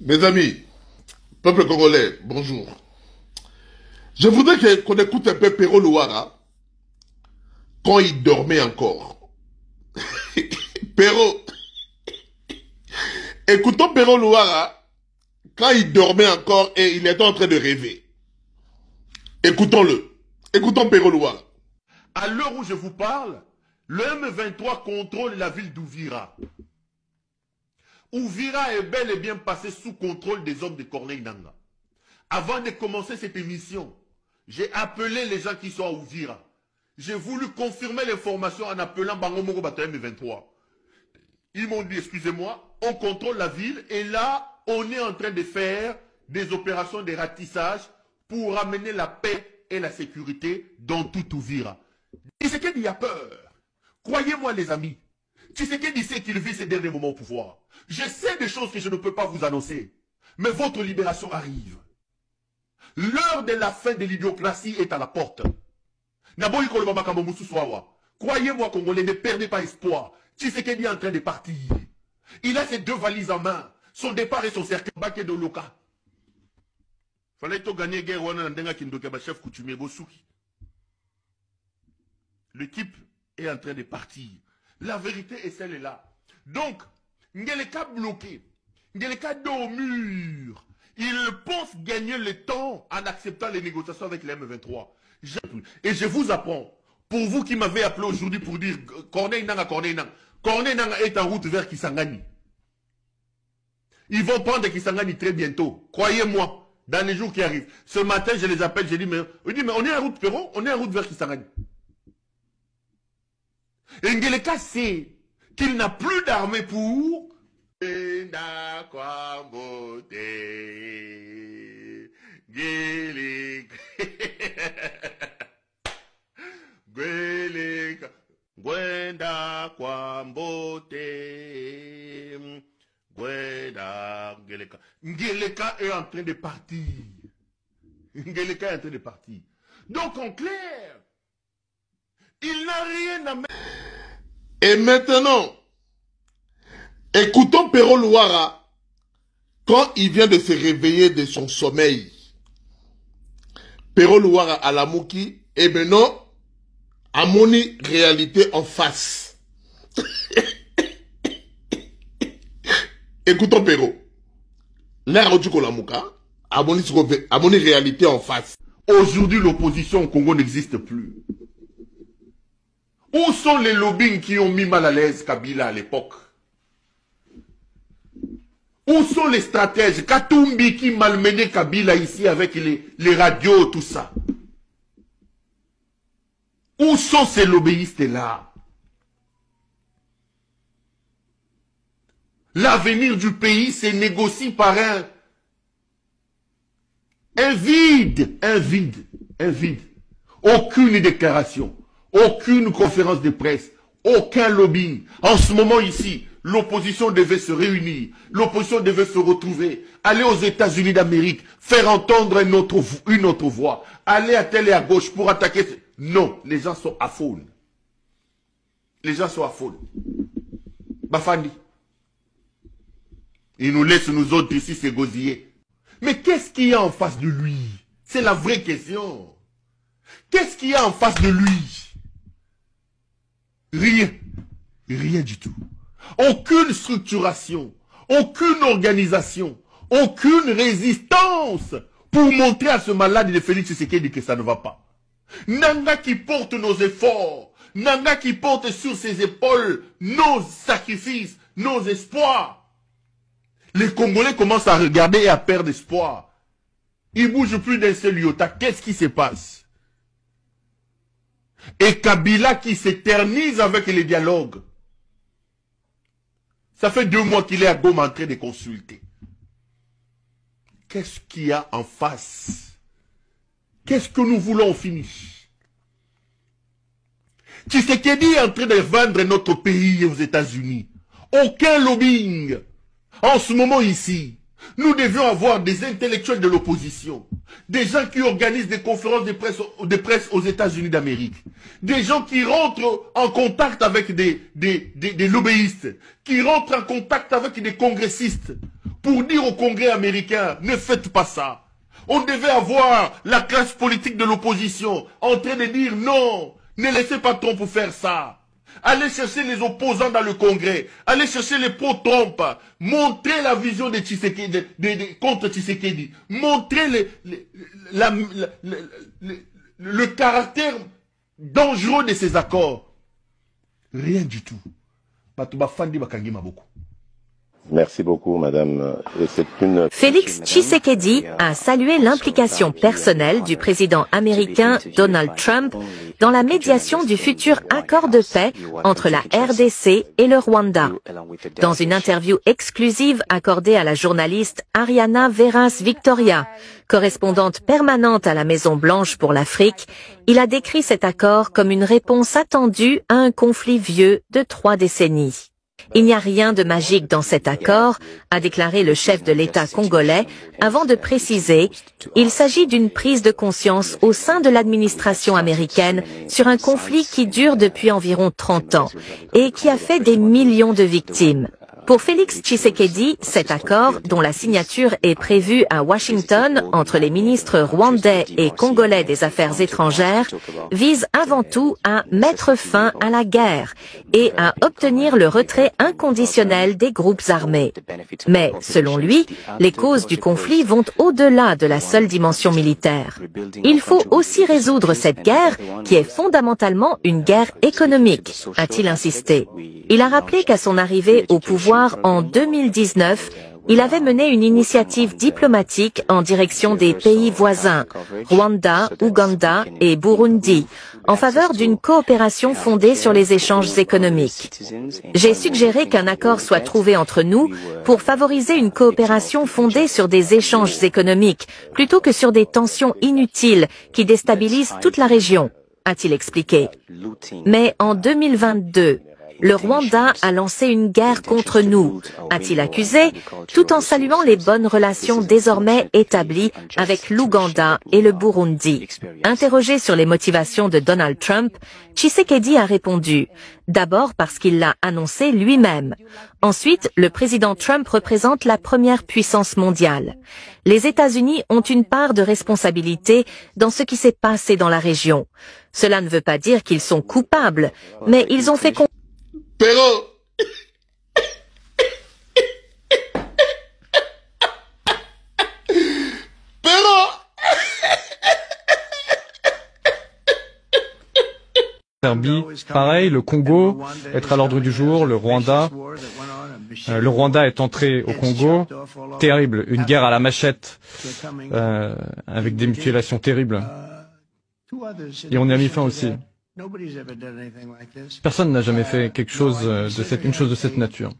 Mes amis, peuple congolais, bonjour. Je voudrais qu'on écoute un peu Pero Luara quand il dormait encore. Pero, écoutons Pero Luara quand il dormait encore et il était en train de rêver. Écoutons-le. Écoutons Pero Luara. À l'heure où je vous parle, le M23 contrôle la ville d'Ouvira. Ouvira est bel et bien passé sous contrôle des hommes de Corneille Nangaa. Avant de commencer cette émission, j'ai appelé les gens qui sont à Ouvira. J'ai voulu confirmer l'information en appelant Bangomoko Bato M23. Ils m'ont dit, excusez-moi, on contrôle la ville et là, on est en train de faire des opérations de ratissage pour amener la paix et la sécurité dans tout Ouvira. Tshisekedi a peur. Croyez-moi les amis, Tshisekedi sait qu'il vit ses derniers moments au pouvoir. Je sais des choses que je ne peux pas vous annoncer. Mais votre libération arrive. L'heure de la fin de l'idiocratie est à la porte. Croyez-moi Congolais, ne perdez pas espoir. Tshisekedi est en train de partir. Il a ses deux valises en main. Son départ et son cercueil baquet de Loka. Fallait gagner guerre chef coutumier Gosuki. L'équipe est en train de partir. La vérité est celle-là. Donc, Ngeleka bloqué. Ngeleka dos au mur. Il pense gagner le temps en acceptant les négociations avec les M23. Et je vous apprends, pour vous qui m'avez appelé aujourd'hui pour dire Corneille Nangaa, Corneille Nangaa. Corneille Nangaa est en route vers Kisangani. Ils vont prendre Kisangani très bientôt. Croyez-moi, dans les jours qui arrivent. Ce matin, je les appelle, je dis, mais on est en route, Perron, on est en route vers Kisangani. Et Ngeleka sait qu'il n'a plus d'armée pour... Ngeleka est en train de partir. Ngeleka est en train de partir. Donc en clair, il n'a rien à mettre. Et maintenant, écoutons Pero Luara quand il vient de se réveiller de son sommeil. Pero Luara à la Mouki, et maintenant, à mon réalité en face. Écoutons Pero. L'air du Kolamouka, à mon réalité en face. Aujourd'hui, l'opposition au Congo n'existe plus. Où sont les lobbying qui ont mis mal à l'aise Kabila à l'époque? Où sont les stratèges? Katumbi qui malmenait Kabila ici avec les radios, tout ça. Où sont ces lobbyistes-là? L'avenir du pays se négocie par un vide. Aucune déclaration. Aucune conférence de presse, aucun lobbying. En ce moment ici, l'opposition devait se réunir, l'opposition devait se retrouver, aller aux États-Unis d'Amérique, faire entendre une autre voix, aller à telle et à gauche pour attaquer. Non, les gens sont à faune. Les gens sont à faune. Bafandi. Il nous laisse nous autres ici s'égosiller. Mais qu'est-ce qu'il y a en face de lui? C'est la vraie question. Qu'est-ce qu'il y a en face de lui? Rien. Rien du tout. Aucune structuration, aucune organisation, aucune résistance pour montrer à ce malade de Félix Tshisekedi que ça ne va pas. Nangaa qui porte nos efforts, Nangaa qui porte sur ses épaules nos sacrifices, nos espoirs. Les Congolais commencent à regarder et à perdre espoir. Ils ne bougent plus d'un seul iota. Qu'est-ce qui se passe? Et Kabila qui s'éternise avec les dialogues. Ça fait 2 mois qu'il est à Goma en train de consulter. Qu'est-ce qu'il y a en face? Qu'est-ce que nous voulons au finish? Tshisekedi est en train de vendre notre pays aux États-Unis. Aucun lobbying. En ce moment ici, nous devions avoir des intellectuels de l'opposition, des gens qui organisent des conférences de presse aux États-Unis d'Amérique, des gens qui rentrent en contact avec des lobbyistes, qui rentrent en contact avec des congressistes, pour dire au Congrès américain, ne faites pas ça. On devait avoir la classe politique de l'opposition en train de dire non, ne laissez pas Trump faire ça. Allez chercher les opposants dans le Congrès, allez chercher les pro-Trump, montrez la vision de Tshisekedi, contre Tshisekedi, montrez le caractère dangereux de ces accords. Rien du tout. Merci beaucoup, madame. Félix Tshisekedi a salué l'implication personnelle du président américain Donald Trump dans la médiation du futur accord de paix entre la RDC et le Rwanda. Dans une interview exclusive accordée à la journaliste Ariana Veras Victoria, correspondante permanente à la Maison-Blanche pour l'Afrique, il a décrit cet accord comme une réponse attendue à un conflit vieux de 3 décennies. Il n'y a rien de magique dans cet accord, a déclaré le chef de l'État congolais, avant de préciser il s'agit d'une prise de conscience au sein de l'administration américaine sur un conflit qui dure depuis environ 30 ans et qui a fait des millions de victimes. Pour Félix Tshisekedi, cet accord, dont la signature est prévue à Washington entre les ministres rwandais et congolais des Affaires étrangères, vise avant tout à mettre fin à la guerre et à obtenir le retrait inconditionnel des groupes armés. Mais, selon lui, les causes du conflit vont au-delà de la seule dimension militaire. Il faut aussi résoudre cette guerre, qui est fondamentalement une guerre économique, a-t-il insisté. Il a rappelé qu'à son arrivée au pouvoir en 2019, il avait mené une initiative diplomatique en direction des pays voisins, Rwanda, Ouganda et Burundi, en faveur d'une coopération fondée sur les échanges économiques. J'ai suggéré qu'un accord soit trouvé entre nous pour favoriser une coopération fondée sur des échanges économiques, plutôt que sur des tensions inutiles qui déstabilisent toute la région, a-t-il expliqué. Mais en 2022, le Rwanda a lancé une guerre contre nous, a-t-il accusé, tout en saluant les bonnes relations désormais établies avec l'Ouganda et le Burundi. Interrogé sur les motivations de Donald Trump, Tshisekedi a répondu « D'abord parce qu'il l'a annoncé lui-même. Ensuite, le président Trump représente la première puissance mondiale. Les États-Unis ont une part de responsabilité dans ce qui s'est passé dans la région. Cela ne veut pas dire qu'ils sont coupables, mais ils ont fait Pero, Serbie, pareil, le Congo, être à l'ordre du jour, le Rwanda. Le Rwanda est entré au Congo. Terrible, une guerre à la machette, avec des mutilations terribles. Et on y a mis fin aussi. Personne n'a jamais fait une chose de cette nature.